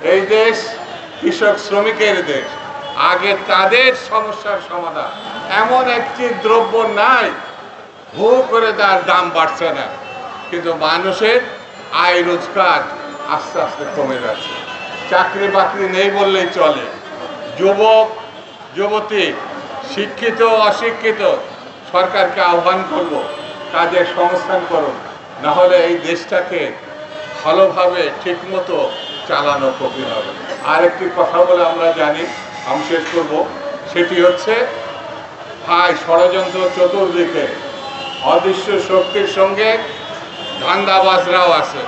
এই দেশ কৃষক শ্রমিকের দেশ। আগে তাদের সমস্যার সমাধান। এমন একটি দ্রব্য নাই হু করে তার দাম বাড়ছে না, কিন্তু মানুষের আয় রোজগার আস্তে আস্তে কমে যাচ্ছে। চাকরি বাকরি নেই বললেই চলে। যুবক যুবতী, শিক্ষিত অশিক্ষিত, সরকারকে আহ্বান করব কাজের সংস্থান করুন, না হলে এই দেশটাকে ভালোভাবে ঠিকমতো চালানো কঠিন হবে। আরেকটি কথা বলে আমরা জানি, আমি শেষ করব, সেটি হচ্ছে ভাই ষড়যন্ত্র চতুর্দিকে, অদৃশ্য শক্তির সঙ্গে ধান্দাবাজরাও আছে।